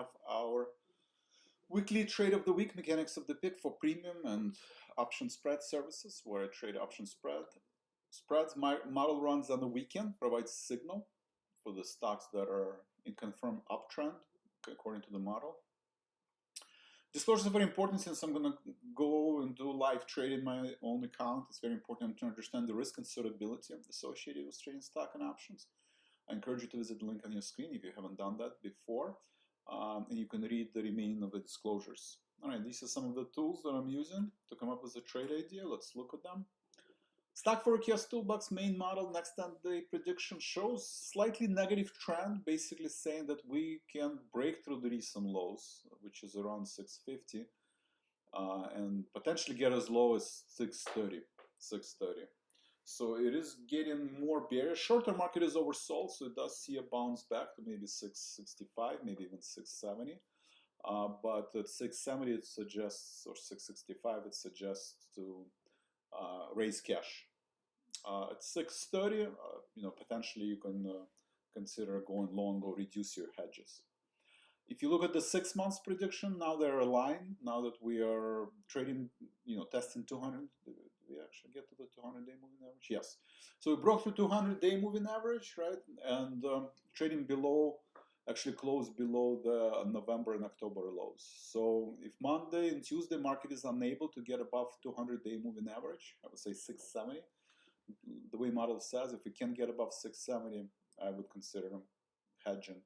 have our weekly trade of the week mechanics of the pick for premium and option spread services, where I trade option spreads. My model runs on the weekend, provides signal for the stocks that are in confirmed uptrend according to the model. Disclosures are very important since I'm going to go and do live trade in my own account. It's very important to understand the risk and suitability associated with trading stock and options. I encourage you to visit the link on your screen if you haven't done that before, and you can read the remaining of the disclosures. All right, these are some of the tools that I'm using to come up with a trade idea. Let's look at them. Stock Forecast Toolbox main model next 10-day prediction shows slightly negative trend, basically saying that we can break through the recent lows, which is around 650, and potentially get as low as 630. So it is getting more bearish. Short-term market is oversold, so it does see a bounce back to maybe 665, maybe even 670. But at 670 it suggests, or 665 it suggests to raise cash. At 630, potentially you can consider going long or reduce your hedges. If you look at the 6 months prediction, now they're aligned. Now that we are trading, testing 200, did we actually get to the 200-day moving average? Yes. So we broke through 200-day moving average, right? And trading below, actually closed below the November and October lows. So if Monday and Tuesday market is unable to get above 200-day moving average, I would say 670. The way model says, if we can get above 670, I would consider hedging.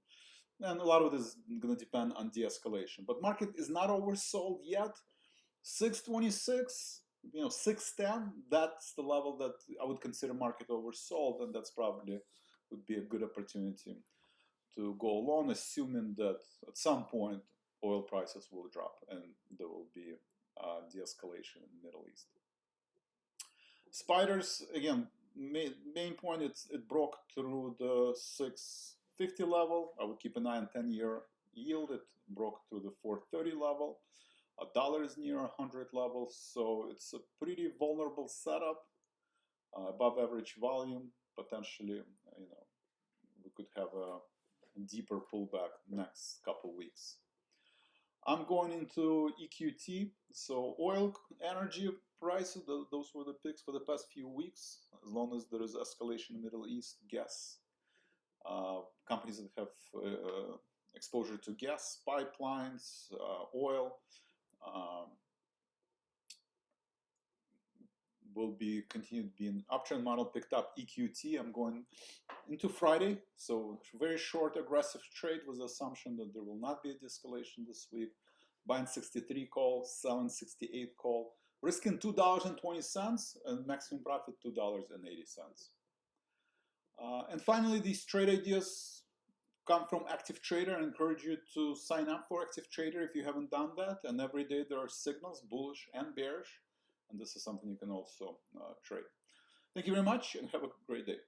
And a lot of this is going to depend on de-escalation. But market is not oversold yet. 626, 610, that's the level that I would consider market oversold, and that's probably would be a good opportunity to go along, assuming that at some point oil prices will drop and there will be de-escalation in the Middle East. Spiders, again, main point, it broke through the 650 level. I would keep an eye on 10-year yield. It broke through the 430 level. $1 is near 100 level, so it's a pretty vulnerable setup. Above average volume, potentially, we could have a deeper pullback next couple weeks. I'm going into EQT, so oil, energy prices, those were the picks for the past few weeks. As long as there is escalation in the Middle East, gas, companies that have exposure to gas pipelines, oil, will be continued being uptrend model picked up EQT. I'm going into Friday, so very short aggressive trade with the assumption that there will not be a de-escalation this week. Buying 63 call, selling 68 call, risking $2.20 and maximum profit $2.80. And finally, these trade ideas come from Active Trader. I encourage you to sign up for Active Trader if you haven't done that. And every day there are signals, bullish and bearish. And this is something you can also trade. Thank you very much and have a great day.